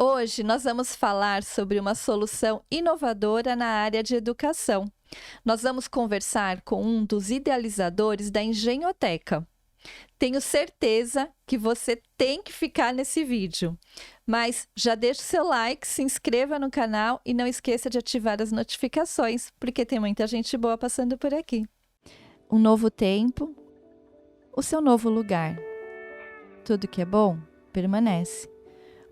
Hoje nós vamos falar sobre uma solução inovadora na área de educação. Nós vamos conversar com um dos idealizadores da Engenhoteca. Tenho certeza que você tem que ficar nesse vídeo, mas já deixa o seu like, se inscreva no canal e não esqueça de ativar as notificações, porque tem muita gente boa passando por aqui. Um novo tempo, o seu novo lugar. Tudo que é bom, permanece.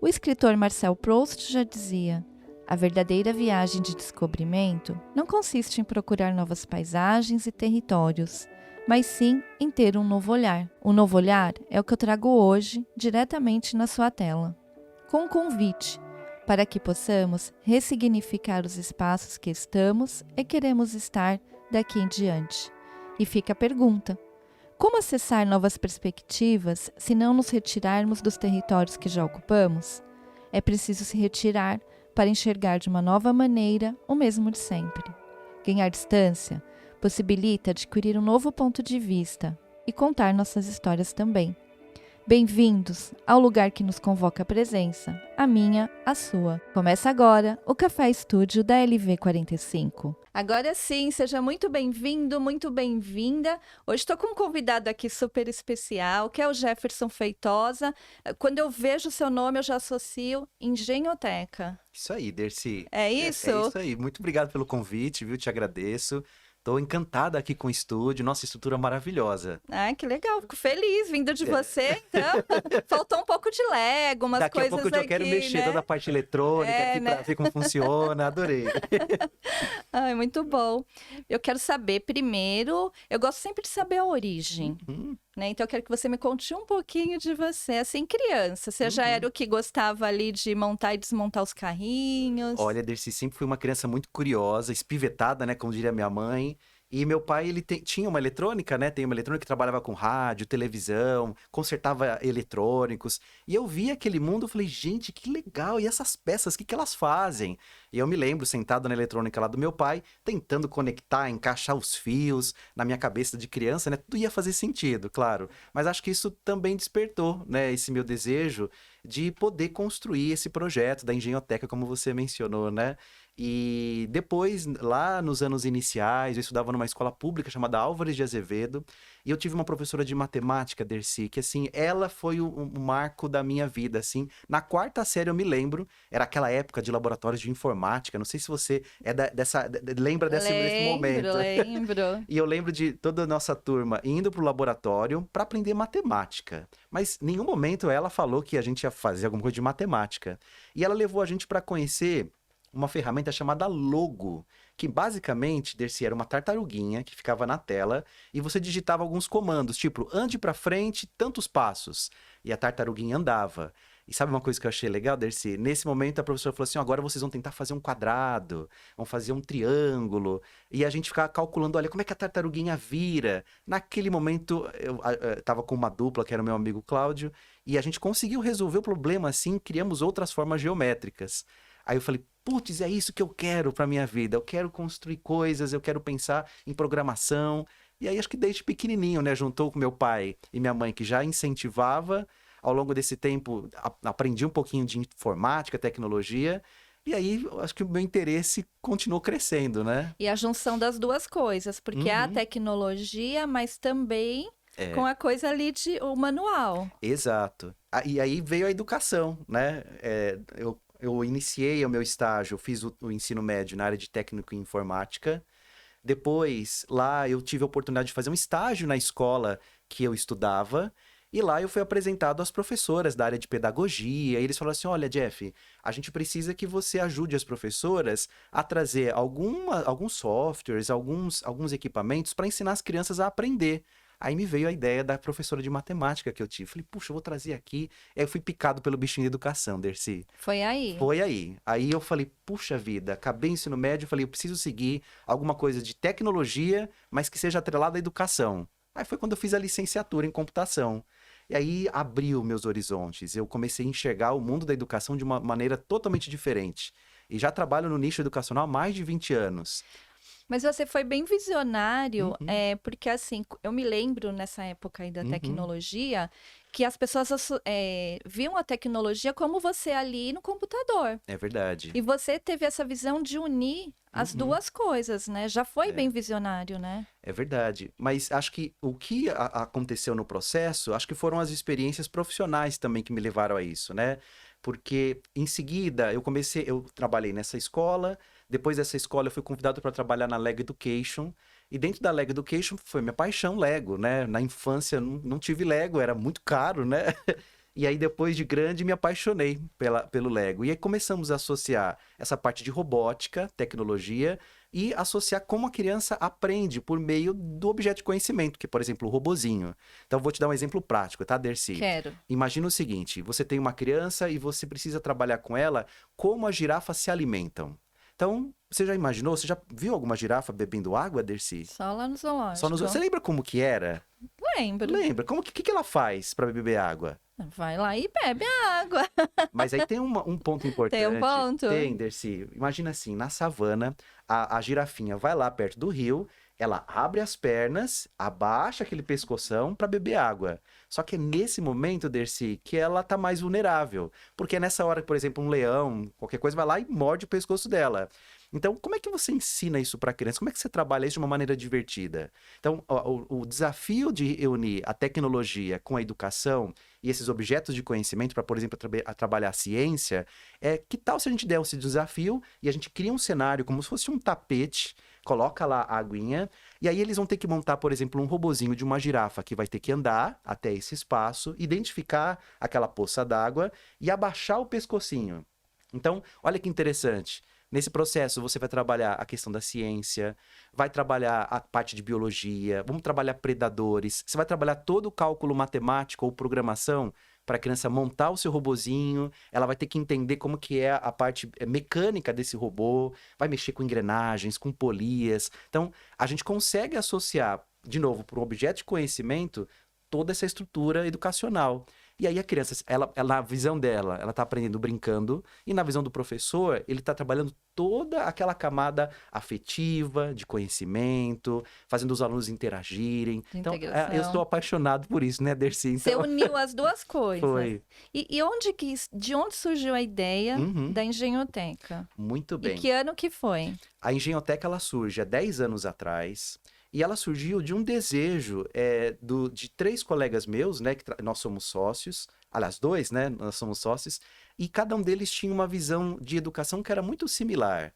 O escritor Marcel Proust já dizia: a verdadeira viagem de descobrimento não consiste em procurar novas paisagens e territórios, mas sim em ter um novo olhar. O novo olhar é o que eu trago hoje diretamente na sua tela, com um convite para que possamos ressignificar os espaços que estamos e queremos estar daqui em diante. E fica a pergunta: como acessar novas perspectivas se não nos retirarmos dos territórios que já ocupamos? É preciso se retirar para enxergar de uma nova maneira o mesmo de sempre. Ganhar distância possibilita adquirir um novo ponto de vista e contar nossas histórias também. Bem-vindos ao lugar que nos convoca a presença, a minha, a sua. Começa agora o Café Estúdio da LV45. Agora sim, seja muito bem-vindo, muito bem-vinda. Hoje estou com um convidado aqui super especial, que é o Jefferson Feitosa. Quando eu vejo o seu nome, eu já associo Engenhoteca. Isso aí, Dercy. É isso? É isso aí. Muito obrigado pelo convite, viu? Te agradeço. Estou encantada aqui com o estúdio, nossa estrutura maravilhosa. Ah, que legal, fico feliz vindo de você, então. Faltou um pouco de Lego, umas Daqui coisas a pouco eu já aqui, quero mexer né? toda a parte eletrônica aqui né? para ver como funciona, adorei. Ai, muito bom. Eu quero saber primeiro, eu gosto sempre de saber a origem, né? Então eu quero que você me conte um pouquinho de você, assim, criança. Você já era o que gostava ali de montar e desmontar os carrinhos? Olha, Dercy, sempre fui uma criança muito curiosa, espivetada, né, como diria minha mãe. E meu pai, ele tinha uma eletrônica, né? Tem uma eletrônica que trabalhava com rádio, televisão, consertava eletrônicos. E eu vi aquele mundo, eu falei, gente, que legal! E essas peças, o que elas fazem? E eu me lembro, sentado na eletrônica lá do meu pai, tentando conectar, encaixar os fios na minha cabeça de criança, né? Tudo ia fazer sentido, claro. Mas acho que isso também despertou, né? Esse meu desejo de poder construir esse projeto da Engenhoteca, como você mencionou, né? E depois, lá nos anos iniciais, eu estudava numa escola pública chamada Álvares de Azevedo, e eu tive uma professora de matemática, Dercy, que assim, ela foi o marco da minha vida, assim. Na quarta série eu me lembro, era aquela época de laboratórios de informática, não sei se você é lembra desse momento. Lembro. E eu lembro de toda a nossa turma indo pro laboratório para aprender matemática. Mas em nenhum momento ela falou que a gente ia fazer alguma coisa de matemática. E ela levou a gente para conhecer uma ferramenta chamada Logo, que basicamente, Dercy, era uma tartaruguinha que ficava na tela e você digitava alguns comandos, tipo, ande para frente tantos passos, e a tartaruguinha andava. E sabe uma coisa que eu achei legal, Dercy? Nesse momento a professora falou assim, agora vocês vão tentar fazer um quadrado, vão fazer um triângulo, e a gente ficava calculando, olha, como é que a tartaruguinha vira? Naquele momento, eu tava com uma dupla, que era o meu amigo Cláudio, e a gente conseguiu resolver o problema assim, criamos outras formas geométricas. Aí eu falei, putz, é isso que eu quero para minha vida. Eu quero construir coisas, eu quero pensar em programação. E aí acho que desde pequenininho, né, juntou com meu pai e minha mãe que já incentivava. Ao longo desse tempo, aprendi um pouquinho de informática, tecnologia. E aí acho que o meu interesse continuou crescendo, né? E a junção das duas coisas, porque há a tecnologia, mas também com a coisa ali de o manual. Exato. E aí veio a educação, né? Eu iniciei o meu estágio, eu fiz o ensino médio na área de técnico em informática. Depois, lá eu tive a oportunidade de fazer um estágio na escola que eu estudava. E lá eu fui apresentado às professoras da área de pedagogia. E eles falaram assim, olha, Jeff, a gente precisa que você ajude as professoras a trazer alguns softwares, alguns equipamentos para ensinar as crianças a aprender. Aí me veio a ideia da professora de matemática que eu tive. Falei, puxa, eu vou trazer aqui. Aí eu fui picado pelo bichinho de educação, Dercy. Foi aí? Foi aí. Aí eu falei, puxa vida, acabei o ensino médio, falei, eu preciso seguir alguma coisa de tecnologia, mas que seja atrelada à educação. Aí foi quando eu fiz a licenciatura em computação. E aí abriu meus horizontes. Eu comecei a enxergar o mundo da educação de uma maneira totalmente diferente. E já trabalho no nicho educacional há mais de 20 anos. Mas você foi bem visionário, porque assim, eu me lembro nessa época aí da tecnologia, que as pessoas viam a tecnologia como você ali no computador. É verdade. E você teve essa visão de unir as duas coisas, né? Já foi bem visionário, né? É verdade. Mas acho que o que aconteceu no processo, acho que foram as experiências profissionais também que me levaram a isso, né? Porque em seguida eu trabalhei nessa escola, depois dessa escola eu fui convidado para trabalhar na Lego Education, e dentro da Lego Education foi minha paixão Lego, né? Na infância não tive Lego, era muito caro, né? E aí, depois de grande, me apaixonei pelo Lego. E aí começamos a associar essa parte de robótica, tecnologia, e associar como a criança aprende por meio do objeto de conhecimento, que é, por exemplo, o robozinho. Então, vou te dar um exemplo prático, tá, Dercy? Quero. Imagina o seguinte, você tem uma criança e você precisa trabalhar com ela como as girafas se alimentam. Então, você já imaginou? Você já viu alguma girafa bebendo água, Dercy? Só lá no zoológico. Só nos... Você lembra como que era? Lembro. Lembra? O que ela faz para beber água? Vai lá e bebe a água. Mas aí tem um ponto importante. Tem um ponto? Tem, Dercy. Imagina assim, na savana, a girafinha vai lá perto do rio, ela abre as pernas, abaixa aquele pescoção para beber água. Só que é nesse momento, Dercy, que ela tá mais vulnerável. Porque é nessa hora que, por exemplo, um leão, qualquer coisa, vai lá e morde o pescoço dela. Então, como é que você ensina isso para a criança? Como é que você trabalha isso de uma maneira divertida? Então, o desafio de unir a tecnologia com a educação e esses objetos de conhecimento para, por exemplo, trabalhar a ciência, que tal se a gente der esse desafio e a gente cria um cenário como se fosse um tapete, coloca lá a aguinha, e aí eles vão ter que montar, por exemplo, um robozinho de uma girafa que vai ter que andar até esse espaço, identificar aquela poça d'água e abaixar o pescocinho. Então, olha que interessante. Nesse processo, você vai trabalhar a questão da ciência, vai trabalhar a parte de biologia, vamos trabalhar predadores, você vai trabalhar todo o cálculo matemático ou programação para a criança montar o seu robozinho, ela vai ter que entender como que é a parte mecânica desse robô, vai mexer com engrenagens, com polias. Então, a gente consegue associar, de novo, para um objeto de conhecimento, toda essa estrutura educacional. E aí a criança, na visão dela, ela está aprendendo brincando, e na visão do professor, ele está trabalhando toda aquela camada afetiva, de conhecimento, fazendo os alunos interagirem. Então, eu estou apaixonado por isso, né, Dercy? Então... Você uniu as duas coisas. Foi. E de onde surgiu a ideia da Engenhoteca? Muito bem. E que ano que foi? A Engenhoteca, ela surge há 10 anos atrás. E ela surgiu de um desejo de 3 colegas meus, né? Que nós somos sócios. Aliás, 2, né? Nós somos sócios. E cada um deles tinha uma visão de educação que era muito similar.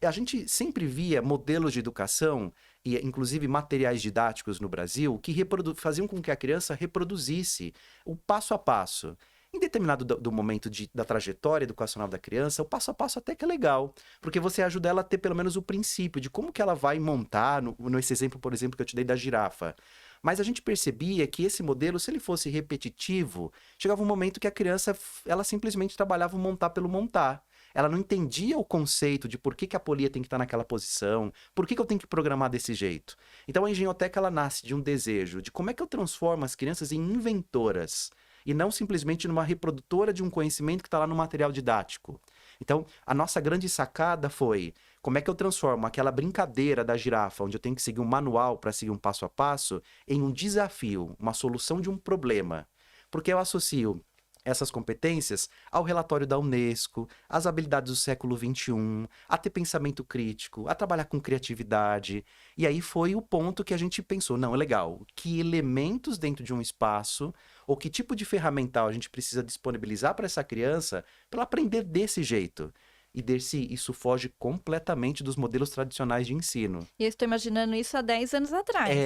A gente sempre via modelos de educação, e inclusive materiais didáticos no Brasil, que faziam com que a criança reproduzisse o passo a passo. Em determinado do momento da trajetória educacional da criança, o passo a passo até que é legal, porque você ajuda ela a ter pelo menos o princípio de como que ela vai montar, nesse exemplo, por exemplo, que eu te dei da girafa. Mas a gente percebia que esse modelo, se ele fosse repetitivo, chegava um momento que a criança, ela simplesmente trabalhava o montar pelo montar. Ela não entendia o conceito de por que a polia tem que estar naquela posição, por que eu tenho que programar desse jeito. Então a Engenhoteca, ela nasce de um desejo de como é que eu transformo as crianças em inventoras, e não simplesmente numa reprodutora de um conhecimento que está lá no material didático. Então, a nossa grande sacada foi como é que eu transformo aquela brincadeira da girafa, onde eu tenho que seguir um manual para seguir um passo a passo, em um desafio, uma solução de um problema. Porque eu associo essas competências ao relatório da Unesco, às habilidades do século XXI, a ter pensamento crítico, a trabalhar com criatividade. E aí foi o ponto que a gente pensou, não, é legal, que elementos dentro de um espaço, ou que tipo de ferramental a gente precisa disponibilizar para essa criança para ela aprender desse jeito. E, Dercy, isso foge completamente dos modelos tradicionais de ensino. E eu estou imaginando isso há 10 anos atrás.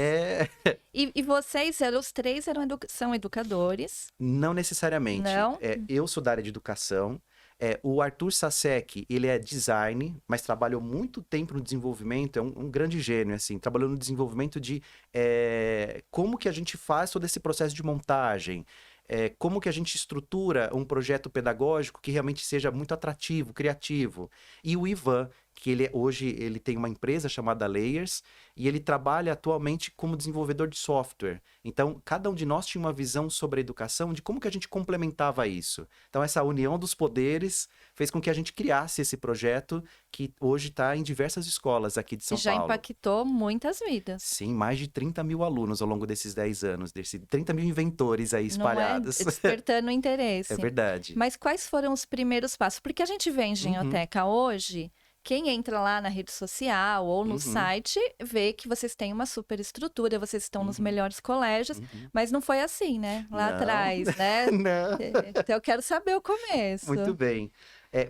E vocês, os 3 são educadores? Não necessariamente. Não? Eu sou da área de educação. O Arthur Sasek, ele é design, mas trabalhou muito tempo no desenvolvimento, é um grande gênio, assim, trabalhou no desenvolvimento de como que a gente faz todo esse processo de montagem, como que a gente estrutura um projeto pedagógico que realmente seja muito atrativo, criativo. E o Ivan, que hoje ele tem uma empresa chamada Layers, e ele trabalha atualmente como desenvolvedor de software. Então, cada um de nós tinha uma visão sobre a educação, de como que a gente complementava isso. Então, essa união dos poderes fez com que a gente criasse esse projeto, que hoje está em diversas escolas aqui de São Já Paulo. impactou muitas vidas. Sim, mais de 30 mil alunos ao longo desses 10 anos, 30 mil inventores aí espalhados. Não é? Despertando interesse. É verdade. Mas quais foram os primeiros passos? Porque a gente vê a Engenhoteca hoje, quem entra lá na rede social ou no site, vê que vocês têm uma super estrutura, vocês estão nos melhores colégios, mas não foi assim, né? Lá Não. atrás, né? Não. Então eu quero saber o começo. Muito bem.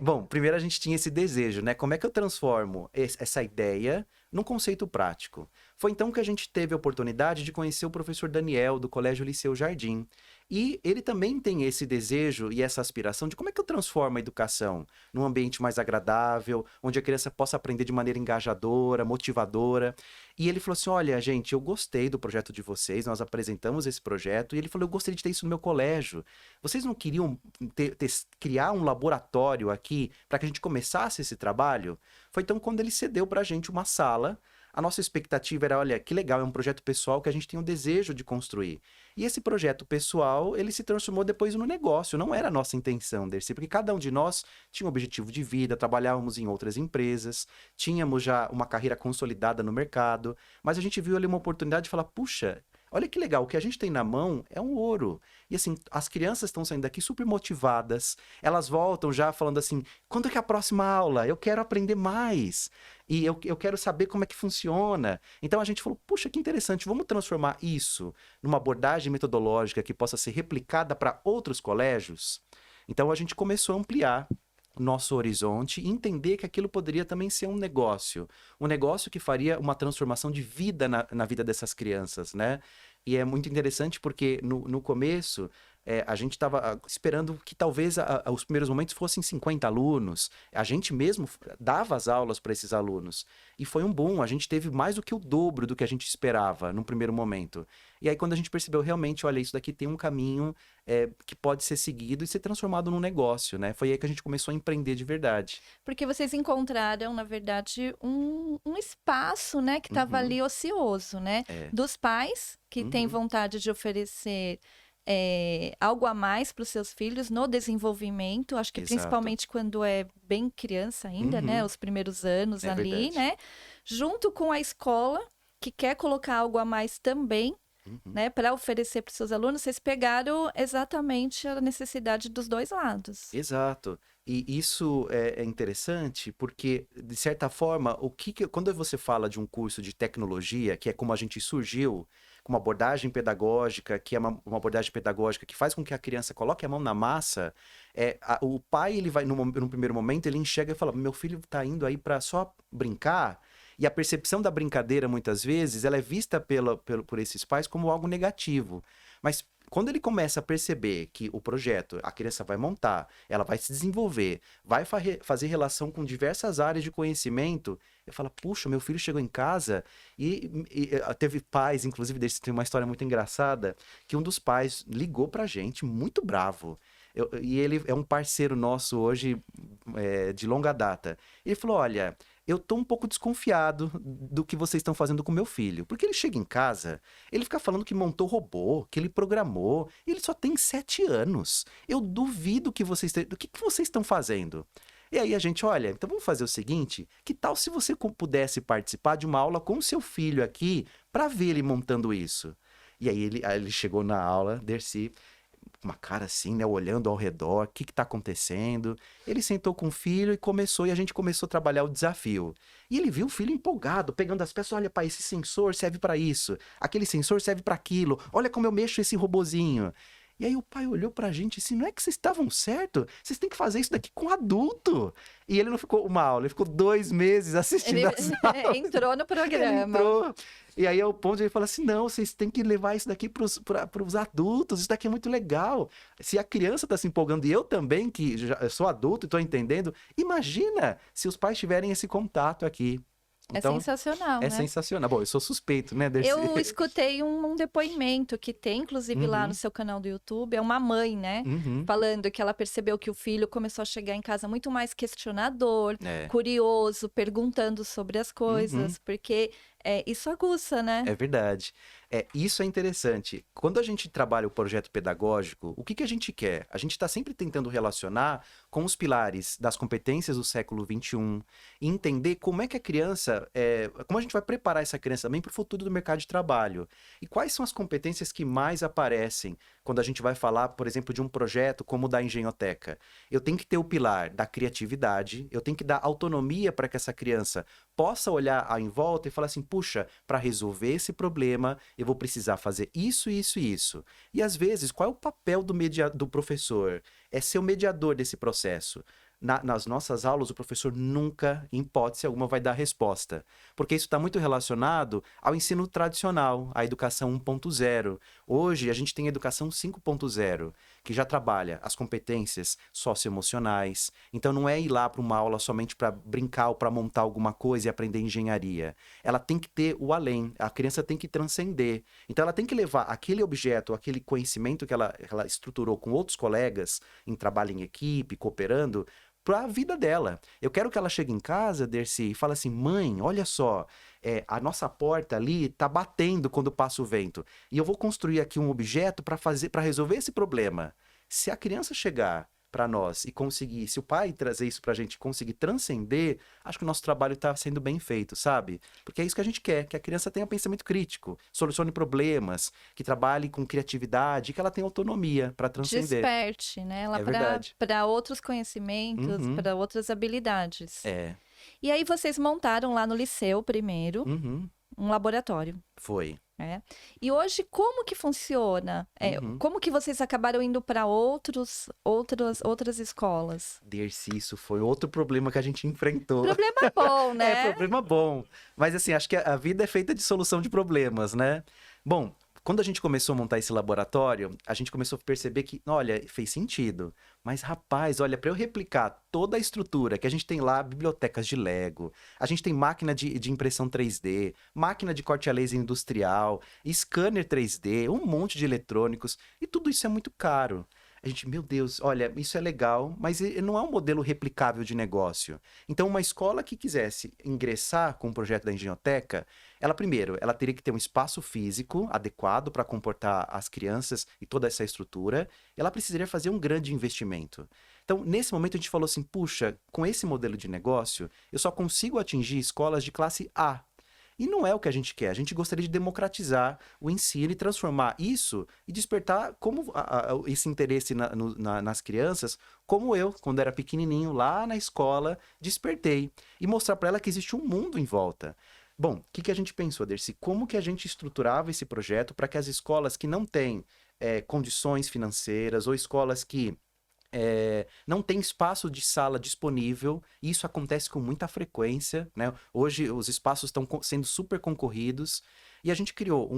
Bom, primeiro a gente tinha esse desejo, né? Como é que eu transformo essa ideia num conceito prático? Foi então que a gente teve a oportunidade de conhecer o professor Daniel, do Colégio Liceu Jardim. E ele também tem esse desejo e essa aspiração de como é que eu transformo a educação num ambiente mais agradável, onde a criança possa aprender de maneira engajadora, motivadora. E ele falou assim, olha, gente, eu gostei do projeto de vocês, nós apresentamos esse projeto, e ele falou, eu gostaria de ter isso no meu colégio. Vocês não queriam criar um laboratório aqui para que a gente começasse esse trabalho? Foi então quando ele cedeu para a gente uma sala. A nossa expectativa era, olha, que legal, é um projeto pessoal que a gente tem o desejo de construir. E esse projeto pessoal, ele se transformou depois no negócio. Não era a nossa intenção, Dercy, porque cada um de nós tinha um objetivo de vida, trabalhávamos em outras empresas, tínhamos já uma carreira consolidada no mercado, mas a gente viu ali uma oportunidade de falar, puxa, olha que legal, o que a gente tem na mão é um ouro. E assim, as crianças estão saindo daqui super motivadas, elas voltam já falando assim, quando é que é a próxima aula? Eu quero aprender mais. E eu quero saber como é que funciona. Então a gente falou, puxa, que interessante, vamos transformar isso numa abordagem metodológica que possa ser replicada para outros colégios? Então a gente começou a ampliar nosso horizonte e entender que aquilo poderia também ser um negócio que faria uma transformação de vida na vida dessas crianças, né? E é muito interessante porque no começo a gente estava esperando que talvez os primeiros momentos fossem 50 alunos. A gente mesmo dava as aulas para esses alunos. E foi um boom, a gente teve mais do que o dobro do que a gente esperava no primeiro momento. E aí quando a gente percebeu realmente, olha, isso daqui tem um caminho que pode ser seguido e ser transformado num negócio, né? Foi aí que a gente começou a empreender de verdade. Porque vocês encontraram, na verdade, um espaço, né, que estava ali ocioso, né? Dos pais que têm vontade de oferecer algo a mais para os seus filhos no desenvolvimento, acho que principalmente quando é bem criança ainda, né? Os primeiros anos ali, verdade. né? Junto com a escola, que quer colocar algo a mais também, né? Para oferecer para os seus alunos, vocês pegaram exatamente a necessidade dos dois lados. Exato. E isso é interessante porque, de certa forma, quando você fala de um curso de tecnologia, que é como a gente surgiu, com uma abordagem pedagógica, que é uma abordagem pedagógica que faz com que a criança coloque a mão na massa, o pai, ele vai, num primeiro momento, ele enxerga e fala, meu filho está indo aí para só brincar, e a percepção da brincadeira, muitas vezes, ela é vista por esses pais como algo negativo. Mas quando ele começa a perceber que o projeto, a criança vai montar, ela vai se desenvolver, vai fazer relação com diversas áreas de conhecimento, ele fala, puxa, meu filho chegou em casa e teve pais, inclusive, tem uma história muito engraçada, que um dos pais ligou pra gente, muito bravo. E ele é um parceiro nosso hoje, de longa data. Ele falou, olha, eu tô um pouco desconfiado do que vocês estão fazendo com meu filho. Porque ele chega em casa, ele fica falando que montou robô, que ele programou, e ele só tem 7 anos. Eu duvido que do que vocês estão fazendo? E aí a gente, olha, então vamos fazer o seguinte, que tal se você pudesse participar de uma aula com o seu filho aqui, para ver ele montando isso? E aí ele chegou na aula, Dercy, uma cara assim, né, olhando ao redor, o que está acontecendo? Ele sentou com o filho e a gente começou a trabalhar o desafio. E ele viu o filho empolgado, pegando as peças, olha, pai, esse sensor serve para isso, aquele sensor serve para aquilo, olha como eu mexo esse robozinho. E aí o pai olhou pra gente assim, não é que vocês estavam certo? Vocês têm que fazer isso daqui com adulto. E ele não ficou uma aula, ele ficou 2 meses assistindo as aulas. Entrou no programa. Ele entrou. E aí é o ponto de ele falar assim, não, vocês têm que levar isso daqui para os adultos, isso daqui é muito legal. Se a criança está se empolgando, e eu também, que já sou adulto e estou entendendo, imagina se os pais tiverem esse contato aqui. É sensacional, é né? sensacional. Bom, eu sou suspeito, né, Dercy? Eu escutei um depoimento que tem, inclusive, lá no seu canal do YouTube. É uma mãe, né? Uhum. Falando que ela percebeu que o filho começou a chegar em casa muito mais questionador, É. curioso, perguntando sobre as Uhum. coisas, porque isso aguça, né? É verdade. Isso é interessante. Quando a gente trabalha o projeto pedagógico, o que que a gente quer? A gente está sempre tentando relacionar com os pilares das competências do século XXI e entender como é que a criança, como a gente vai preparar essa criança também para o futuro do mercado de trabalho. E quais são as competências que mais aparecem quando a gente vai falar, por exemplo, de um projeto como o da Engenhoteca. Eu tenho que ter o pilar da criatividade, eu tenho que dar autonomia para que essa criança possa olhar em volta e falar assim, puxa, para resolver esse problema, eu vou precisar fazer isso, isso e isso. E às vezes, qual é o papel do professor? É ser o mediador desse processo. Nas nossas aulas, o professor nunca, em hipótese alguma, vai dar resposta. Porque isso está muito relacionado ao ensino tradicional, à educação 1.0. Hoje, a gente tem a educação 5.0, que já trabalha as competências socioemocionais. Então, não é ir lá para uma aula somente para brincar ou para montar alguma coisa e aprender engenharia. Ela tem que ter o além, a criança tem que transcender. Então, ela tem que levar aquele objeto, aquele conhecimento que ela estruturou com outros colegas, em trabalho em equipe, cooperando, para a vida dela. Eu quero que ela chegue em casa, Dercy, e fale assim, mãe, olha só, a nossa porta ali tá batendo quando passa o vento. E eu vou construir aqui um objeto para resolver esse problema. Se a criança chegar para nós e conseguir, se o pai trazer isso para a gente conseguir transcender, acho que o nosso trabalho está sendo bem feito, sabe? Porque é isso que a gente quer, que a criança tenha pensamento crítico, solucione problemas, que trabalhe com criatividade, que ela tenha autonomia para transcender. Desperte, né? Ela É verdade. para outros conhecimentos, Uhum. para outras habilidades. É. E aí vocês montaram lá no liceu primeiro Uhum. um laboratório. Foi. E hoje, como que funciona? Uhum. Como que vocês acabaram indo para outras escolas? Dercy, isso foi outro problema que a gente enfrentou. Problema bom, né? Problema bom. Mas assim, acho que a vida é feita de solução de problemas, né? Bom, quando a gente começou a montar esse laboratório, a gente começou a perceber que, olha, fez sentido. Mas, rapaz, olha, para eu replicar toda a estrutura que a gente tem lá, bibliotecas de Lego, a gente tem máquina de impressão 3D, máquina de corte a laser industrial, scanner 3D, um monte de eletrônicos, e tudo isso é muito caro. A gente, meu Deus, olha, isso é legal, mas não é um modelo replicável de negócio. Então, uma escola que quisesse ingressar com o projeto da Engenhoteca, ela teria que ter um espaço físico adequado para comportar as crianças e toda essa estrutura. Ela precisaria fazer um grande investimento. Então, nesse momento, a gente falou assim, puxa, com esse modelo de negócio, eu só consigo atingir escolas de classe A. E não é o que a gente quer. A gente gostaria de democratizar o ensino e transformar isso e despertar esse interesse nas crianças, como eu, quando era pequenininho, lá na escola, despertei. E mostrar para ela que existe um mundo em volta. Bom, o que a gente pensou, Dercy? Como que a gente estruturava esse projeto para que as escolas que não têm condições financeiras ou escolas que não tem espaço de sala disponível, e isso acontece com muita frequência, né? Hoje os espaços estão sendo super concorridos, e a gente criou,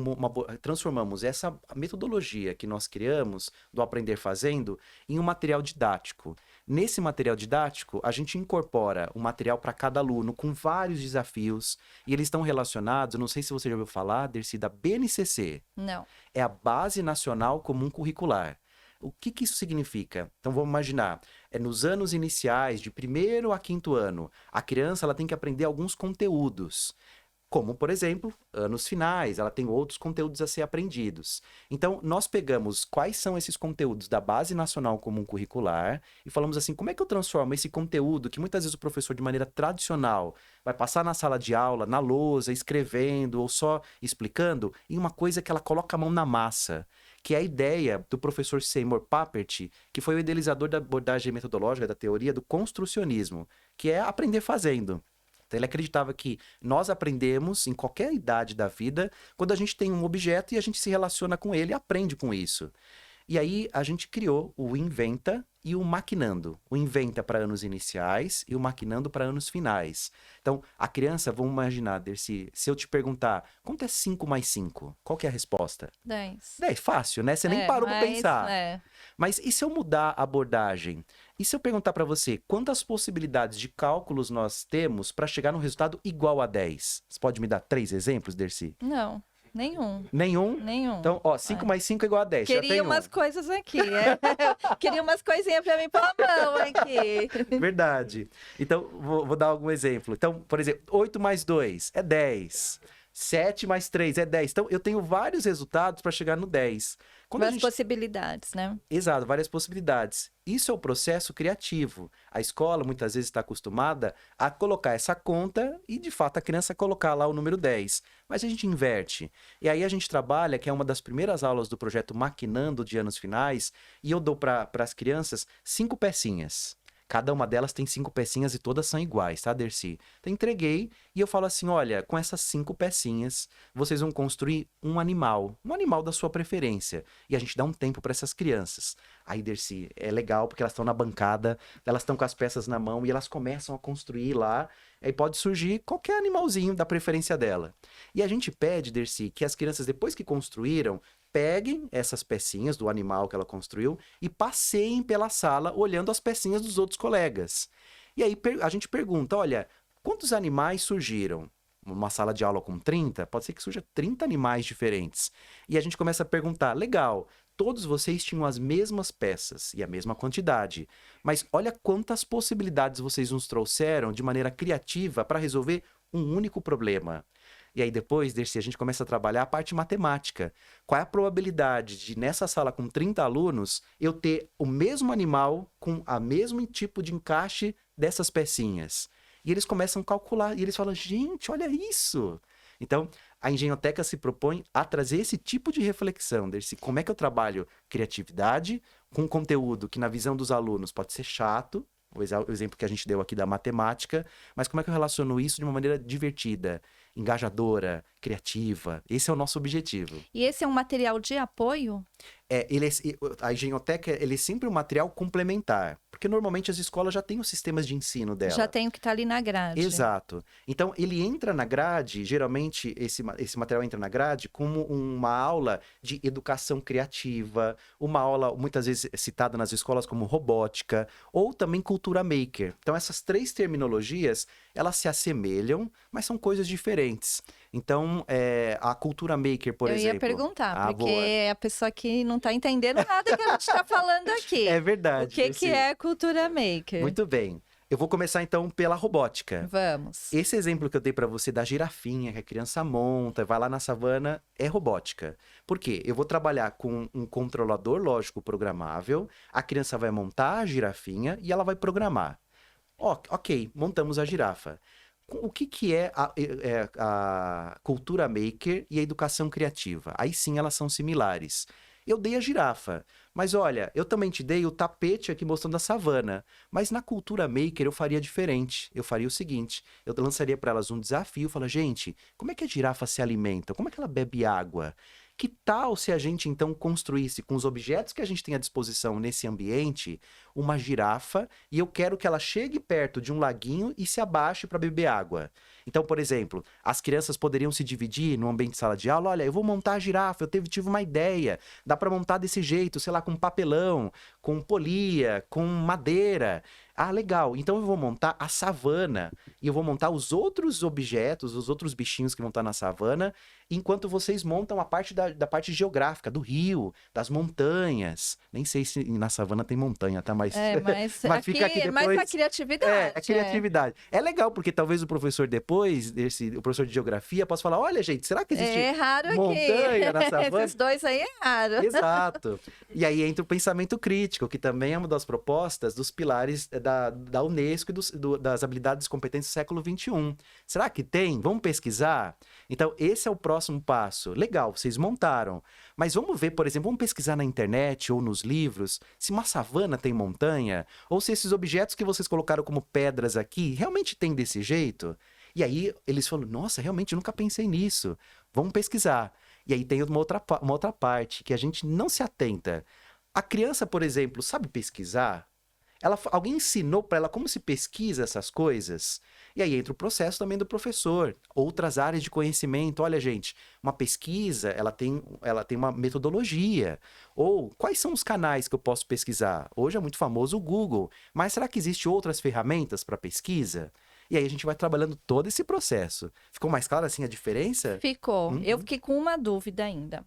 transformamos essa metodologia que nós criamos, do aprender fazendo, em um material didático. Nesse material didático, a gente incorpora um material para cada aluno, com vários desafios, e eles estão relacionados, não sei se você já ouviu falar, Dercy, da BNCC. Não. É a Base Nacional Comum Curricular. O que isso significa? Então vamos imaginar, nos anos iniciais, de 1º a 5º ano, a criança ela tem que aprender alguns conteúdos, como, por exemplo, anos finais, ela tem outros conteúdos a ser aprendidos. Então, nós pegamos quais são esses conteúdos da Base Nacional Comum Curricular e falamos assim, como é que eu transformo esse conteúdo que muitas vezes o professor, de maneira tradicional, vai passar na sala de aula, na lousa, escrevendo ou só explicando, em uma coisa que ela coloca a mão na massa, que é a ideia do professor Seymour Papert, que foi o idealizador da abordagem metodológica da teoria do construcionismo, que é aprender fazendo. Então, ele acreditava que nós aprendemos em qualquer idade da vida quando a gente tem um objeto e a gente se relaciona com ele e aprende com isso. E aí a gente criou o Inventa e o Maquinando. O Inventa para anos iniciais e o Maquinando para anos finais. Então, a criança, vamos imaginar, Dercy, se eu te perguntar, quanto é 5 mais 5? Qual que é a resposta? 10. 10, fácil, né? Você nem parou para pensar. É. Mas e se eu mudar a abordagem? E se eu perguntar para você, quantas possibilidades de cálculos nós temos para chegar num resultado igual a 10? Você pode me dar 3 exemplos, Dercy? Não, nenhum. Nenhum? Nenhum. Então, ó, 5 mais 5 é igual a 10. Já Queria tem umas um. coisas aqui. Queria umas coisinhas pra mim pôr a mão aqui. Verdade. Então, vou dar algum exemplo. Então, por exemplo, 8 mais 2 é 10. 7 mais 3 é 10. Então, eu tenho vários resultados para chegar no 10. Várias possibilidades, né? Exato, várias possibilidades. Isso é o processo criativo. A escola muitas vezes está acostumada a colocar essa conta e, de fato, a criança colocar lá o número 10. Mas a gente inverte. E aí a gente trabalha, que é uma das primeiras aulas do projeto Maquinando de Anos Finais, e eu dou para as crianças 5 pecinhas. Cada uma delas tem 5 pecinhas e todas são iguais, tá, Dercy? Então, entreguei e eu falo assim, olha, com essas 5 pecinhas, vocês vão construir um animal da sua preferência. E a gente dá um tempo para essas crianças. Aí, Dercy, é legal porque elas estão na bancada, elas estão com as peças na mão e elas começam a construir lá. Aí pode surgir qualquer animalzinho da preferência dela. E a gente pede, Dercy, que as crianças, depois que construíram, peguem essas pecinhas do animal que ela construiu e passeiem pela sala olhando as pecinhas dos outros colegas. E aí a gente pergunta, olha, quantos animais surgiram? Uma sala de aula com 30, pode ser que surja 30 animais diferentes. E a gente começa a perguntar, legal, todos vocês tinham as mesmas peças e a mesma quantidade, mas olha quantas possibilidades vocês nos trouxeram de maneira criativa para resolver um único problema. E aí depois, Dercy, a gente começa a trabalhar a parte matemática. Qual é a probabilidade de, nessa sala com 30 alunos, eu ter o mesmo animal com o mesmo tipo de encaixe dessas pecinhas? E eles começam a calcular, e eles falam, gente, olha isso! Então, a Engenhoteca se propõe a trazer esse tipo de reflexão, Dercy. Como é que eu trabalho criatividade com conteúdo que, na visão dos alunos, pode ser chato, o exemplo que a gente deu aqui da matemática, mas como é que eu relaciono isso de uma maneira divertida, engajadora, criativa? Esse é o nosso objetivo. E esse é um material de apoio? A Engenhoteca ele é sempre um material complementar, porque normalmente as escolas já têm os sistemas de ensino dela. Já tem o que está ali na grade. Exato. Então, ele entra na grade, geralmente esse material entra na grade como uma aula de educação criativa, uma aula muitas vezes citada nas escolas como robótica, ou também cultura maker. Então, essas 3 terminologias, elas se assemelham, mas são coisas diferentes. Então, a cultura maker, por exemplo... Eu ia perguntar, porque boa. a pessoa que não está entendendo nada que a gente está falando aqui. É verdade. O que é cultura maker? Muito bem. Eu vou começar, então, pela robótica. Vamos. Esse exemplo que eu dei para você da girafinha, que a criança monta, vai lá na savana, é robótica. Por quê? Eu vou trabalhar com um controlador lógico programável, a criança vai montar a girafinha e ela vai programar. Ok, montamos a girafa. O que é a cultura maker e a educação criativa? Aí sim elas são similares. Eu dei a girafa, mas olha, eu também te dei o tapete aqui mostrando a savana. Mas na cultura maker eu faria diferente. Eu faria o seguinte, eu lançaria para elas um desafio, falaria, gente, como é que a girafa se alimenta? Como é que ela bebe água? Que tal se a gente, então, construísse com os objetos que a gente tem à disposição nesse ambiente, uma girafa, e eu quero que ela chegue perto de um laguinho e se abaixe para beber água. Então, por exemplo, as crianças poderiam se dividir no ambiente de sala de aula. Olha, eu vou montar a girafa, eu tive uma ideia. Dá para montar desse jeito, sei lá, com papelão, com polia, com madeira. Ah, legal. Então eu vou montar a savana e eu vou montar os outros objetos, os outros bichinhos que vão estar na savana, enquanto vocês montam a parte da parte geográfica, do rio, das montanhas. Nem sei se na savana tem montanha, tá? Mas, mas mas fica aqui depois. Mais a criatividade. A criatividade. É legal, porque talvez o professor depois, o professor de geografia, possa falar, olha, gente, será que existe raro montanha na savana? Esses dois aí é raro. Exato. E aí entra o pensamento crítico, que também é uma das propostas dos pilares da Unesco e das habilidades e competências do século XXI. Será que tem? Vamos pesquisar? Então, esse é o próximo passo. Legal, vocês montaram. Mas vamos ver, por exemplo, vamos pesquisar na internet ou nos livros se uma savana tem montanha, ou se esses objetos que vocês colocaram como pedras aqui realmente tem desse jeito? E aí eles falam, nossa, realmente eu nunca pensei nisso. Vamos pesquisar. E aí tem uma outra parte que a gente não se atenta. A criança, por exemplo, sabe pesquisar? Alguém ensinou para ela como se pesquisa essas coisas? E aí entra o processo também do professor. Outras áreas de conhecimento. Olha, gente, uma pesquisa, ela tem uma metodologia. Ou quais são os canais que eu posso pesquisar? Hoje é muito famoso o Google. Mas será que existem outras ferramentas para pesquisa? E aí a gente vai trabalhando todo esse processo. Ficou mais clara assim a diferença? Ficou. Eu Uhum. fiquei com uma dúvida ainda.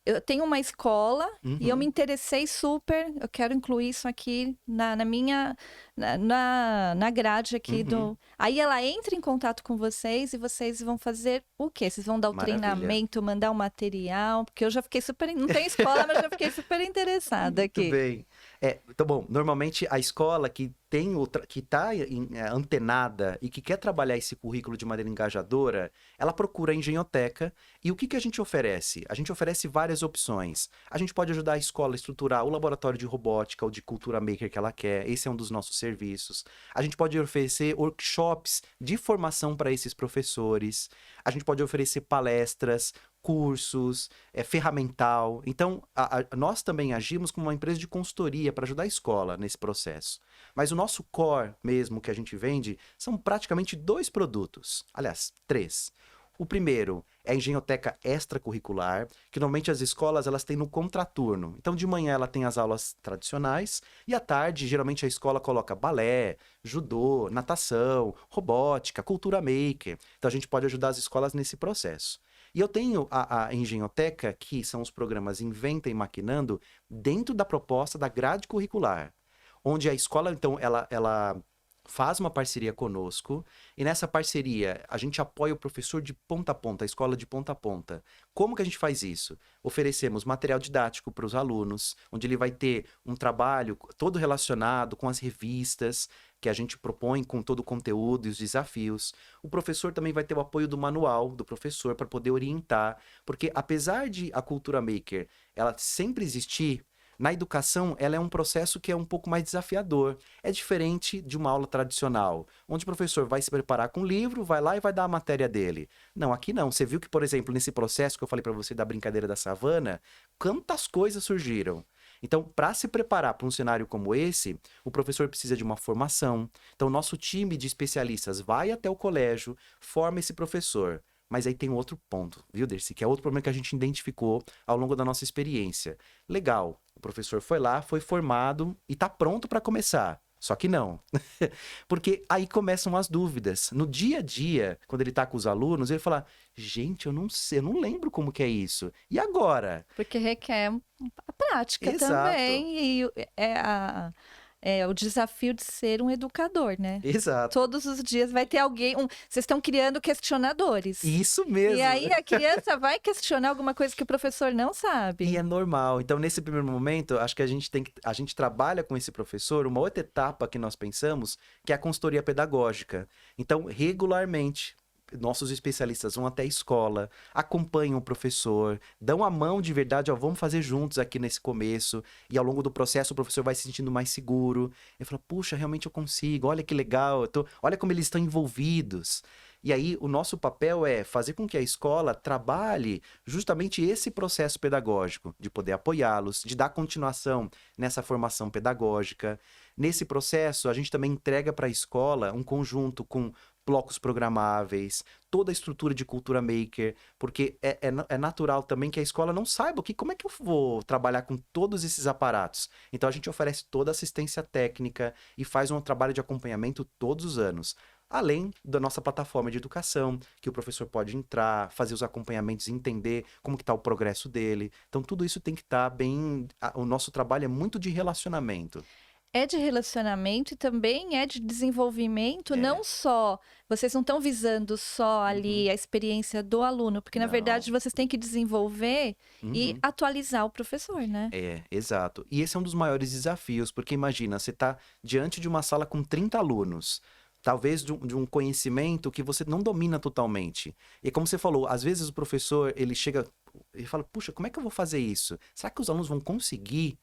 Eu tenho uma escola e eu me Uhum. interessei super. Eu quero incluir isso aqui na minha na grade aqui Uhum. do. Aí ela entra em contato com vocês e vocês vão fazer o quê? Vocês vão dar o Maravilha. treinamento, mandar o material? Porque eu já fiquei super. Não tem escola, mas já fiquei super interessada Muito aqui. bem. Tá bom. Normalmente a escola que tem que está antenada e que quer trabalhar esse currículo de maneira engajadora, ela procura a engenhoteca. E o que que a gente oferece? A gente oferece várias opções. A gente pode ajudar a escola a estruturar o laboratório de robótica ou de cultura maker que ela quer. Esse é um dos nossos serviços. A gente pode oferecer workshops de formação para esses professores. A gente pode oferecer palestras, cursos, ferramental. Então, nós também agimos como uma empresa de consultoria para ajudar a escola nesse processo. Mas o nosso core mesmo que a gente vende são praticamente 2 produtos. Aliás, 3. O primeiro é a engenhoteca extracurricular, que normalmente as escolas elas têm no contraturno. Então, de manhã ela tem as aulas tradicionais e à tarde, geralmente a escola coloca balé, judô, natação, robótica, cultura maker. Então, a gente pode ajudar as escolas nesse processo. E eu tenho a engenhoteca, que são os programas Inventa e Maquinando, dentro da proposta da grade curricular, onde a escola, então, ela faz uma parceria conosco, e nessa parceria a gente apoia o professor de ponta a ponta, a escola de ponta a ponta. Como que a gente faz isso? Oferecemos material didático para os alunos, onde ele vai ter um trabalho todo relacionado com as revistas que a gente propõe, com todo o conteúdo e os desafios. O professor também vai ter o apoio do manual do professor para poder orientar, porque apesar de a cultura maker ela sempre existir, na educação, ela é um processo que é um pouco mais desafiador. É diferente de uma aula tradicional, onde o professor vai se preparar com o livro, vai lá e vai dar a matéria dele. Não, aqui não. Você viu que, por exemplo, nesse processo que eu falei para você da brincadeira da savana, quantas coisas surgiram. Então, para se preparar para um cenário como esse, o professor precisa de uma formação. Então, nosso time de especialistas vai até o colégio, forma esse professor. Mas aí tem outro ponto, viu, Dercy? Que é outro problema que a gente identificou ao longo da nossa experiência. Legal, o professor foi lá, foi formado e está pronto para começar. Só que não. Porque aí começam as dúvidas. No dia a dia, quando ele está com os alunos, ele fala: gente, eu não sei, eu não lembro como que é isso. E agora? Porque requer a prática Exato, também. E é o desafio de ser um educador, né? exato. Todos os dias vai ter alguém. Vocês estão criando questionadores. Isso E mesmo. aí a criança vai questionar alguma coisa que o professor não E sabe. é normal. Então, nesse primeiro momento, acho que a gente trabalha com esse professor uma outra etapa que nós pensamos, que é a consultoria pedagógica. Então, regularmente, nossos especialistas vão até a escola, acompanham o professor, dão a mão de verdade, ó, vamos fazer juntos aqui nesse começo, e ao longo do processo o professor vai se sentindo mais seguro. Ele fala: puxa, realmente eu consigo, olha que legal, olha como eles estão envolvidos. E aí, o nosso papel é fazer com que a escola trabalhe justamente esse processo pedagógico, de poder apoiá-los, de dar continuação nessa formação pedagógica. Nesse processo, a gente também entrega para a escola um conjunto com blocos programáveis, toda a estrutura de cultura maker, porque é natural também que a escola não saiba como é que eu vou trabalhar com todos esses aparatos. Então a gente oferece toda a assistência técnica e faz um trabalho de acompanhamento todos os anos. Além da nossa plataforma de educação, que o professor pode entrar, fazer os acompanhamentos, entender como que está o progresso dele. Então, tudo isso tem que estar bem. O nosso trabalho é muito de relacionamento. É de relacionamento e também é de desenvolvimento, É. não só. Vocês não estão visando só ali Uhum. a experiência do aluno, porque na verdade Não. vocês têm que desenvolver e Uhum. atualizar o professor, né? Exato. E esse é um dos maiores desafios, porque imagina, você está diante de uma sala com 30 alunos, talvez de um conhecimento que você não domina totalmente. E como você falou, às vezes o professor, ele chega e fala: puxa, como é que eu vou fazer isso? Será que os alunos vão conseguir?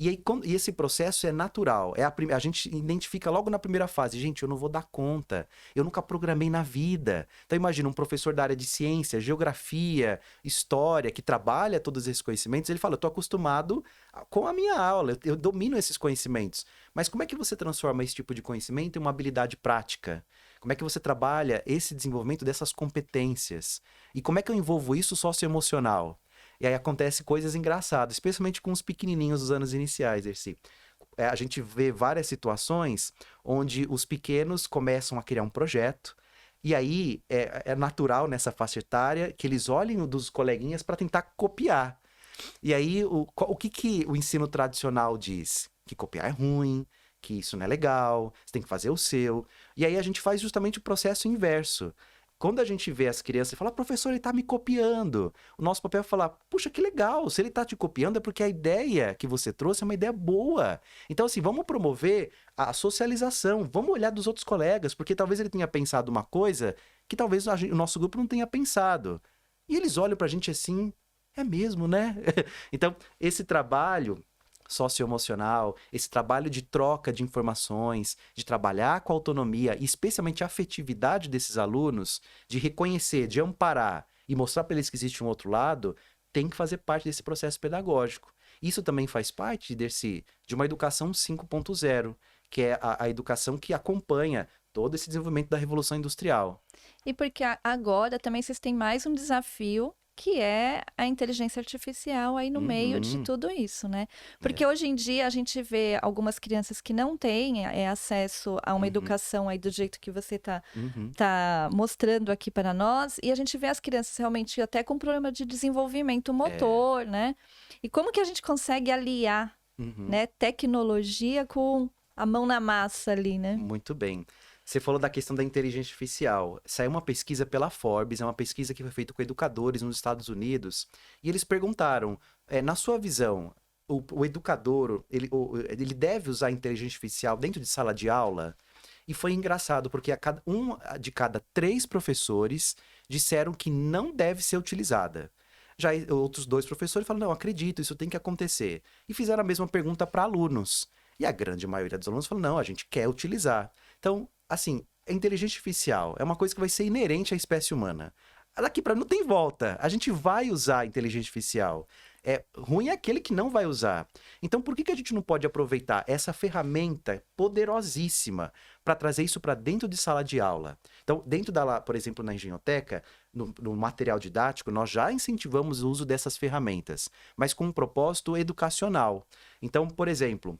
E aí, e esse processo é natural. A gente identifica logo na primeira fase, gente, eu não vou dar conta. Eu nunca programei na vida. Então, imagina um professor da área de ciência, geografia, história, que trabalha todos esses conhecimentos, ele fala, eu estou acostumado com a minha aula, eu domino esses conhecimentos. Mas como é que você transforma esse tipo de conhecimento em uma habilidade prática? Como é que você trabalha esse desenvolvimento dessas competências? E como é que eu envolvo isso socioemocional? E aí acontece coisas engraçadas, especialmente com os pequenininhos dos anos iniciais, Erci. A gente vê várias situações onde os pequenos começam a criar um projeto, e aí é natural nessa faixa etária que eles olhem o dos coleguinhas para tentar copiar. E aí, o que o ensino tradicional diz? Que copiar é ruim, que isso não é legal, você tem que fazer o seu. E aí a gente faz justamente o processo inverso. Quando a gente vê as crianças e fala, professor, ele está me copiando. O nosso papel é falar, puxa, que legal, se ele está te copiando é porque a ideia que você trouxe é uma ideia boa. Então, assim, vamos promover a socialização, vamos olhar dos outros colegas, porque talvez ele tenha pensado uma coisa que talvez o nosso grupo não tenha pensado. E eles olham para a gente assim, é mesmo, né? Então, esse trabalho socioemocional, esse trabalho de troca de informações, de trabalhar com a autonomia e especialmente a afetividade desses alunos, de reconhecer, de amparar e mostrar para eles que existe um outro lado, tem que fazer parte desse processo pedagógico. Isso também faz parte de uma educação 5.0, que é a educação que acompanha todo esse desenvolvimento da Revolução Industrial. E porque agora também vocês têm mais um desafio, que é a inteligência artificial aí no meio de tudo isso, né? Porque hoje em dia a gente vê algumas crianças que não têm acesso a uma educação aí do jeito que você tá mostrando aqui para nós, e a gente vê as crianças realmente até com problema de desenvolvimento motor, né? E como que a gente consegue aliar, né, tecnologia com a mão na massa ali, né? Muito bem. Você falou da questão da inteligência artificial. Saiu uma pesquisa pela Forbes, é uma pesquisa que foi feita com educadores nos Estados Unidos, e eles perguntaram, na sua visão, o educador, ele deve usar a inteligência artificial dentro de sala de aula? E foi engraçado, porque um de cada 3 professores disseram que não deve ser utilizada. Já outros 2 professores falaram, não, acredito, isso tem que acontecer. E fizeram a mesma pergunta para alunos. E a grande maioria dos alunos falou, não, a gente quer utilizar. Então, assim, a inteligência artificial é uma coisa que vai ser inerente à espécie humana. Daqui para não tem volta. A gente vai usar a inteligência artificial. Ruim é aquele que não vai usar. Então, por que a gente não pode aproveitar essa ferramenta poderosíssima para trazer isso para dentro de sala de aula? Então, dentro por exemplo, na Engenhoteca, no material didático, nós já incentivamos o uso dessas ferramentas, mas com um propósito educacional. Então, por exemplo,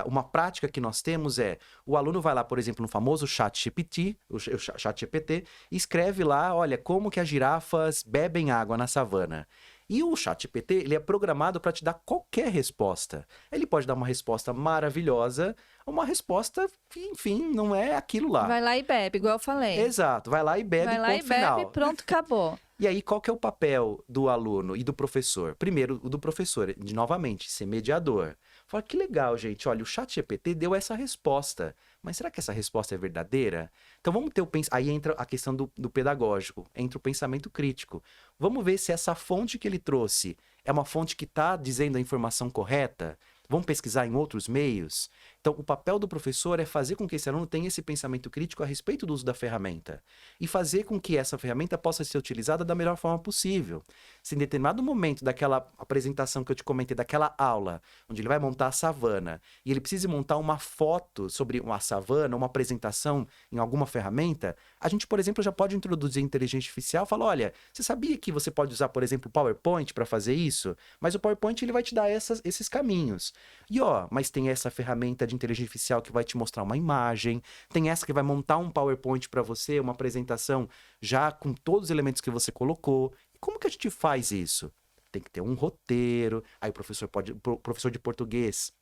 uma prática que nós temos o aluno vai lá, por exemplo, no famoso ChatGPT, o ChatGPT, e escreve lá, olha, como que as girafas bebem água na savana. E o ChatGPT, ele é programado para te dar qualquer resposta. Ele pode dar uma resposta maravilhosa, uma resposta que, enfim, não é aquilo lá. Vai lá e bebe, igual eu falei. Exato, vai lá e bebe, vai lá ponto e bebe, final. Pronto, acabou. E aí, qual que é o papel do aluno e do professor? Primeiro, o do professor, novamente, ser mediador. Fala, que legal, gente, olha, o ChatGPT deu essa resposta, mas será que essa resposta é verdadeira? Então vamos ter aí entra a questão do pedagógico, entra o pensamento crítico. Vamos ver se essa fonte que ele trouxe é uma fonte que está dizendo a informação correta? Vamos pesquisar em outros meios? Então, o papel do professor é fazer com que esse aluno tenha esse pensamento crítico a respeito do uso da ferramenta. E fazer com que essa ferramenta possa ser utilizada da melhor forma possível. Se em determinado momento daquela apresentação que eu te comentei, daquela aula, onde ele vai montar a savana, e ele precisa montar uma foto sobre uma savana, uma apresentação em alguma ferramenta, a gente, por exemplo, já pode introduzir inteligência artificial e falar, olha, você sabia que você pode usar, por exemplo, o PowerPoint para fazer isso? Mas o PowerPoint ele vai te dar esses caminhos. E mas tem essa ferramenta de inteligência artificial que vai te mostrar uma imagem, tem essa que vai montar um PowerPoint para você, uma apresentação já com todos os elementos que você colocou. E como que a gente faz isso? Tem que ter um roteiro, aí o professor de português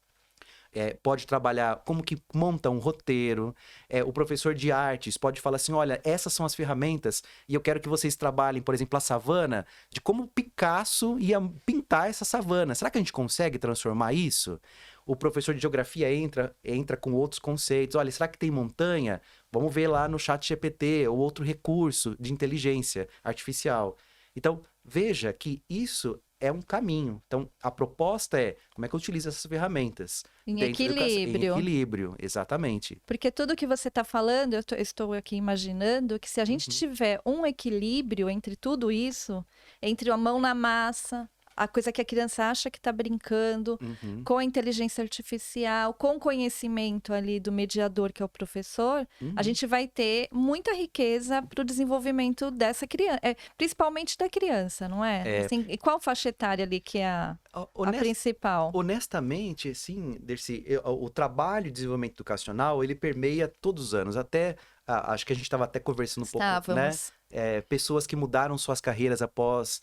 pode trabalhar como que monta um roteiro, o professor de artes pode falar assim, olha, essas são as ferramentas e eu quero que vocês trabalhem, por exemplo, a savana, de como Picasso ia pintar essa savana. Será que a gente consegue transformar isso? O professor de geografia entra com outros conceitos. Olha, será que tem montanha? Vamos ver lá no ChatGPT ou outro recurso de inteligência artificial. Então, veja que isso é um caminho. Então, a proposta é como é que eu utilizo essas ferramentas Em dentro da educação? Em equilíbrio. equilíbrio, exatamente. Porque tudo que você está falando, eu estou aqui imaginando que se a gente Uhum, tiver um equilíbrio entre tudo isso, entre a mão na massa, a coisa que a criança acha que está brincando, uhum, com a inteligência artificial, com o conhecimento ali do mediador, que é o professor, a uhum. gente vai ter muita riqueza para o desenvolvimento dessa criança, principalmente da criança, não é? É, Assim, e qual faixa etária ali que é a principal? honestamente, assim, Dercy, o trabalho de desenvolvimento educacional, ele permeia todos os anos. Até, acho que a gente estava até conversando um pouco, né? Estávamos Pessoas que mudaram suas carreiras após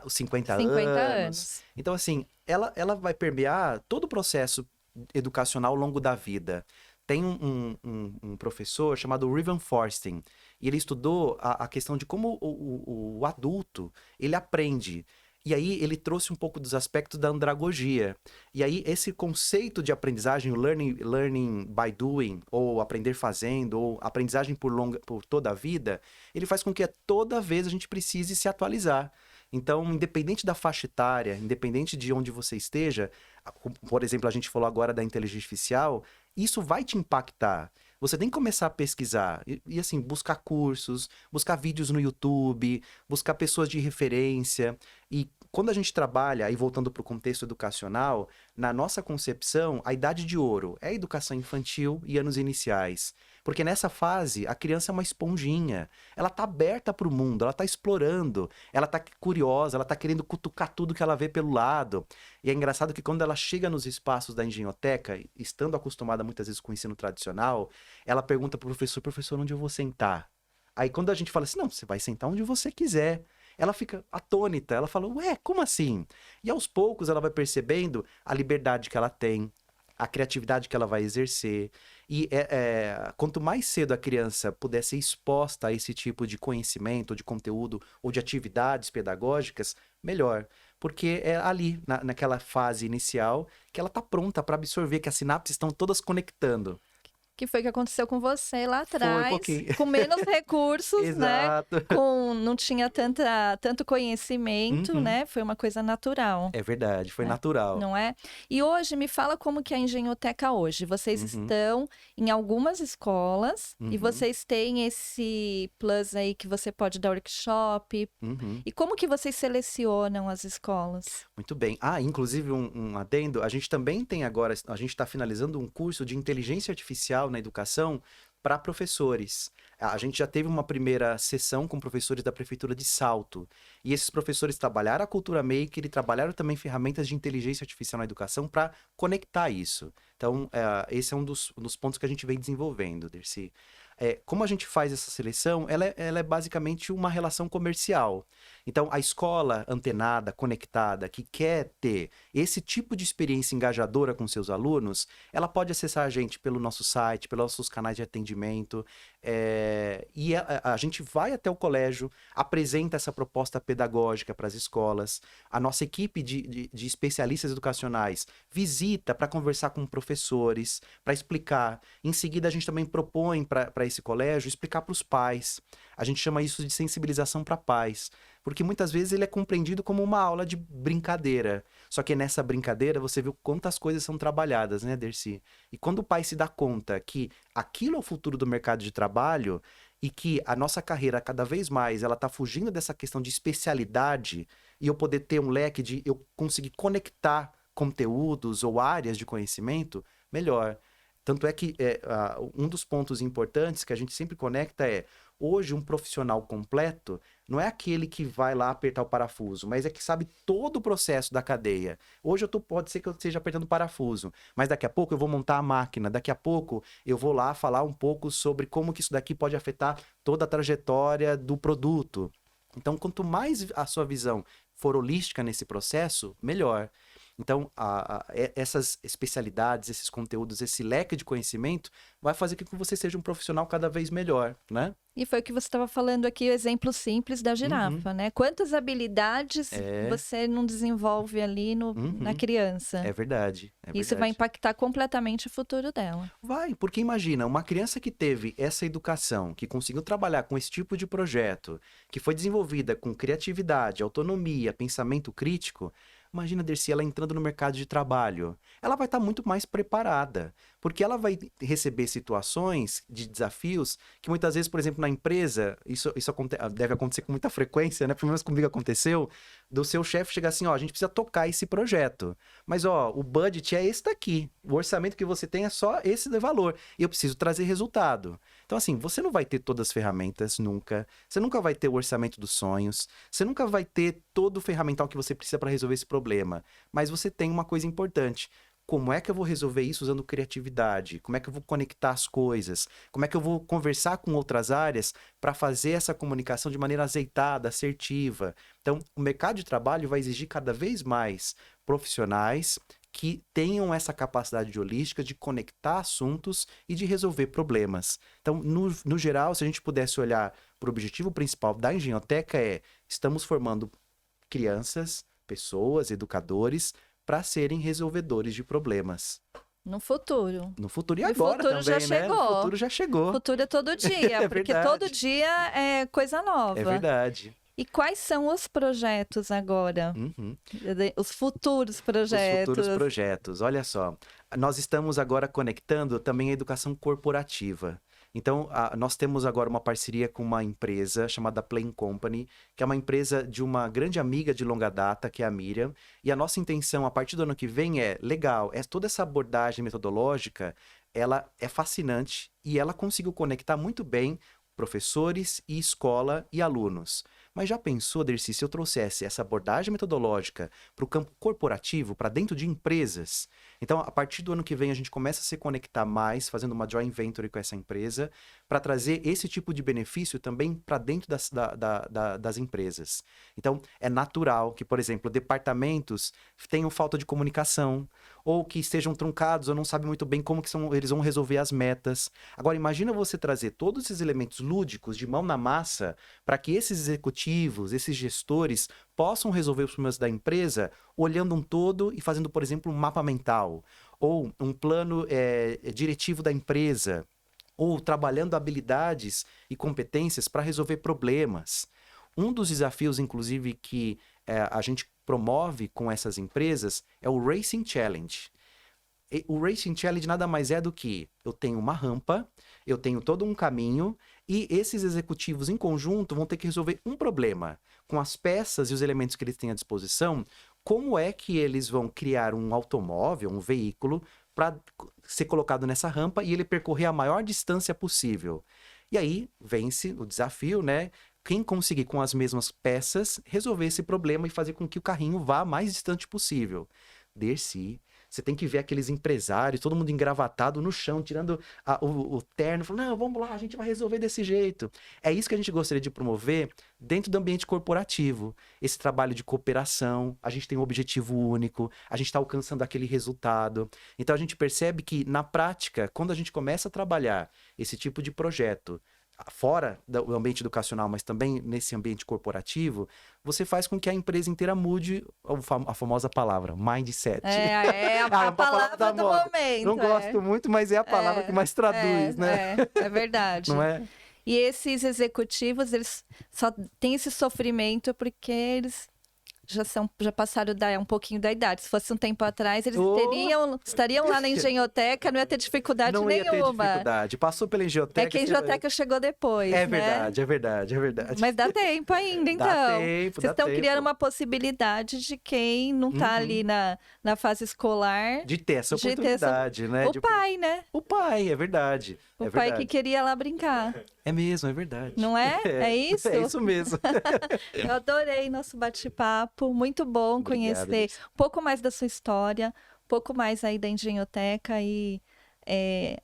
os 50 50 anos. anos. Então, assim, ela vai permear todo o processo educacional ao longo da vida. Tem um professor chamado Rivan Forsten, e ele estudou a questão de como o adulto, ele aprende. E aí ele trouxe um pouco dos aspectos da andragogia. E aí esse conceito de aprendizagem, o learning by doing, ou aprender fazendo, ou aprendizagem por toda a vida, ele faz com que toda vez a gente precise se atualizar. Então, independente da faixa etária, independente de onde você esteja, por exemplo, a gente falou agora da inteligência artificial, isso vai te impactar. Você tem que começar a pesquisar assim, buscar cursos, buscar vídeos no YouTube, buscar pessoas de referência. E quando a gente trabalha, aí voltando para o contexto educacional, na nossa concepção, a idade de ouro é a educação infantil e anos iniciais. Porque nessa fase, a criança é uma esponjinha. Ela está aberta para o mundo, ela está explorando, ela está curiosa, ela está querendo cutucar tudo que ela vê pelo lado. E é engraçado que quando ela chega nos espaços da engenhoteca, estando acostumada muitas vezes com o ensino tradicional, ela pergunta pro professor, professor, onde eu vou sentar? Aí quando a gente fala assim, não, você vai sentar onde você quiser. Ela fica atônita, ela fala, ué, como assim? E aos poucos ela vai percebendo a liberdade que ela tem, a criatividade que ela vai exercer. E quanto mais cedo a criança puder ser exposta a esse tipo de conhecimento, de conteúdo ou de atividades pedagógicas, melhor. Porque é ali, naquela fase inicial, que ela está pronta para absorver, que as sinapses estão todas conectando. Que foi o que aconteceu com você lá Foi um atrás, pouquinho. com menos recursos, né? Exato. Não tinha tanto conhecimento, Uhum. né? Foi uma coisa natural, É verdade, foi né? natural. Não é? E hoje, me fala como que é a Engenhoteca hoje. Vocês Uhum, estão em algumas escolas e uhum, vocês têm esse plus aí que você pode dar workshop. uhum. E como que vocês selecionam as escolas? Muito bem. Inclusive um adendo, a gente também tem agora, a gente está finalizando um curso de inteligência artificial na educação para professores. A gente já teve uma primeira sessão com professores da Prefeitura de Salto. E esses professores trabalharam a cultura maker e trabalharam também ferramentas de inteligência artificial na educação para conectar isso. Então, esse é um dos pontos que a gente vem desenvolvendo, Dercy. Como a gente faz essa seleção, ela é basicamente uma relação comercial. Então, a escola antenada, conectada, que quer ter esse tipo de experiência engajadora com seus alunos, ela pode acessar a gente pelo nosso site, pelos nossos canais de atendimento, e a gente vai até o colégio, apresenta essa proposta pedagógica para as escolas, a nossa equipe de especialistas educacionais visita para conversar com professores, para explicar. Em seguida, a gente também propõe para esse colégio explicar para os pais. A gente chama isso de sensibilização para pais, porque muitas vezes ele é compreendido como uma aula de brincadeira. Só que nessa brincadeira você viu quantas coisas são trabalhadas, né, Dercy? E quando o pai se dá conta que aquilo é o futuro do mercado de trabalho e que a nossa carreira cada vez mais ela está fugindo dessa questão de especialidade e eu poder ter um leque de eu conseguir conectar conteúdos ou áreas de conhecimento, melhor. Tanto é que um dos pontos importantes que a gente sempre conecta hoje um profissional completo não é aquele que vai lá apertar o parafuso, mas é que sabe todo o processo da cadeia. Hoje pode ser que eu esteja apertando o parafuso, mas daqui a pouco eu vou montar a máquina, daqui a pouco eu vou lá falar um pouco sobre como que isso daqui pode afetar toda a trajetória do produto. Então, quanto mais a sua visão for holística nesse processo, melhor. Então, essas especialidades, esses conteúdos, esse leque de conhecimento vai fazer com que você seja um profissional cada vez melhor, né? E foi o que você estava falando aqui, o exemplo simples da girafa, né? Quantas habilidades você não desenvolve ali na criança? É verdade, Isso vai impactar completamente o futuro dela. Vai, porque imagina, uma criança que teve essa educação, que conseguiu trabalhar com esse tipo de projeto, que foi desenvolvida com criatividade, autonomia, pensamento crítico. Imagina, Dercy, ela entrando no mercado de trabalho. Ela vai estar muito mais preparada, porque ela vai receber situações de desafios que muitas vezes, por exemplo, na empresa, isso deve acontecer com muita frequência, né? Pelo menos comigo aconteceu, do seu chefe chegar assim, ó, a gente precisa tocar esse projeto. Mas, ó, o budget é esse daqui. O orçamento que você tem é só esse de valor. E eu preciso trazer resultado. Então, assim, você não vai ter todas as ferramentas nunca. Você nunca vai ter o orçamento dos sonhos. Você nunca vai ter todo o ferramental que você precisa para resolver esse problema. Mas você tem uma coisa importante. Como é que eu vou resolver isso usando criatividade? Como é que eu vou conectar as coisas? Como é que eu vou conversar com outras áreas para fazer essa comunicação de maneira azeitada, assertiva? Então, o mercado de trabalho vai exigir cada vez mais profissionais que tenham essa capacidade de holística de conectar assuntos e de resolver problemas. Então, no geral, se a gente pudesse olhar para o objetivo principal da Engenhoteca estamos formando crianças, pessoas, educadores, para serem resolvedores de problemas. No futuro. No futuro e agora também, já né? chegou. No futuro já chegou. O futuro é todo dia, porque verdade. todo dia é coisa nova. É verdade. E quais são os projetos agora? Os futuros projetos. Os futuros projetos. Olha só, nós estamos agora conectando também a educação corporativa. Então, nós temos agora uma parceria com uma empresa chamada Plain Company, que é uma empresa de uma grande amiga de longa data, que é a Miriam. E a nossa intenção, a partir do ano que vem, toda essa abordagem metodológica, ela é fascinante e ela conseguiu conectar muito bem professores e escola e alunos. Mas já pensou, Dercy, se eu trouxesse essa abordagem metodológica para o campo corporativo, para dentro de empresas? Então, a partir do ano que vem, a gente começa a se conectar mais, fazendo uma joint venture com essa empresa, para trazer esse tipo de benefício também para dentro das empresas. Então, é natural que, por exemplo, departamentos tenham falta de comunicação, ou que estejam truncados, ou não sabem muito bem como eles vão resolver as metas. Agora, imagina você trazer todos esses elementos lúdicos, de mão na massa, para que esses executivos, esses gestores, possam resolver os problemas da empresa olhando um todo e fazendo, por exemplo, um mapa mental, ou um plano diretivo da empresa, ou trabalhando habilidades e competências para resolver problemas. Um dos desafios, inclusive, que a gente promove com essas empresas é o Racing Challenge. O Racing Challenge nada mais é do que eu tenho uma rampa, eu tenho todo um caminho e esses executivos em conjunto vão ter que resolver um problema. Com as peças e os elementos que eles têm à disposição, como é que eles vão criar um automóvel, um veículo, para ser colocado nessa rampa e ele percorrer a maior distância possível. E aí vence o desafio, né? Quem conseguir com as mesmas peças resolver esse problema e fazer com que o carrinho vá mais distante possível. Dercy, você tem que ver aqueles empresários, todo mundo engravatado no chão, tirando o terno, falando, não, vamos lá, a gente vai resolver desse jeito. É isso que a gente gostaria de promover dentro do ambiente corporativo. Esse trabalho de cooperação, a gente tem um objetivo único, a gente está alcançando aquele resultado. Então a gente percebe que, na prática, quando a gente começa a trabalhar esse tipo de projeto, fora do ambiente educacional, mas também nesse ambiente corporativo, você faz com que a empresa inteira mude a famosa palavra, mindset. É a palavra do momento. Não gosto muito, mas é a palavra que mais traduz, né? É verdade. Não é? E esses executivos, eles só têm esse sofrimento porque eles já passaram um pouquinho da idade. Se fosse um tempo atrás, eles estariam lá na Engenhoteca, não ia ter dificuldade nenhuma. Não ia ter dificuldade. Passou pela Engenhoteca. É que a Engenhoteca chegou depois, É verdade, né? é verdade. Mas dá tempo ainda, então. Dá tempo, Vocês estão criando uma possibilidade de quem não está ali na fase escolar. De ter essa oportunidade, né? O pai, né? O pai, é verdade. O pai que queria lá brincar. É mesmo, é verdade. Não é? É isso? É isso mesmo. Eu adorei nosso bate-papo. Muito bom conhecer um pouco mais da sua história, um pouco mais aí da Engenhoteca e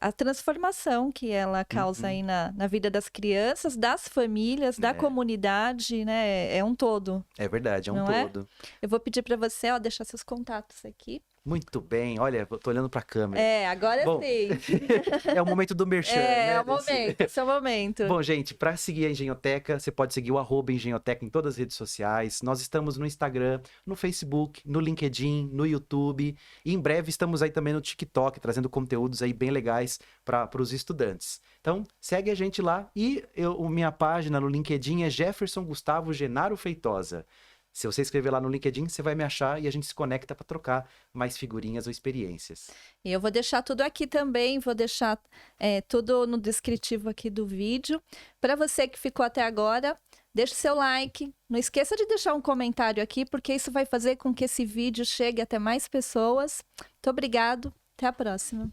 a transformação que ela causa aí na vida das crianças, das famílias, da comunidade, né? É um todo. É verdade, é um Não todo. Eu vou pedir para você, ó, deixar seus contatos aqui. Muito bem, olha, eu tô olhando pra câmera. Agora Bom, sim. É o momento do merchan, né? É o momento, esse é o momento. Bom, gente, para seguir a Engenhoteca, você pode seguir o @Engenhoteca em todas as redes sociais. Nós estamos no Instagram, no Facebook, no LinkedIn, no YouTube. E em breve estamos aí também no TikTok, trazendo conteúdos aí bem legais para os estudantes. Então, segue a gente lá. E minha página no LinkedIn é Jefferson Gustavo Genaro Feitosa. Se você escrever lá no LinkedIn, você vai me achar e a gente se conecta para trocar mais figurinhas ou experiências. E eu vou deixar tudo aqui também, vou deixar tudo no descritivo aqui do vídeo. Para você que ficou até agora, deixe seu like. Não esqueça de deixar um comentário aqui, porque isso vai fazer com que esse vídeo chegue até mais pessoas. Muito obrigado. Até a próxima.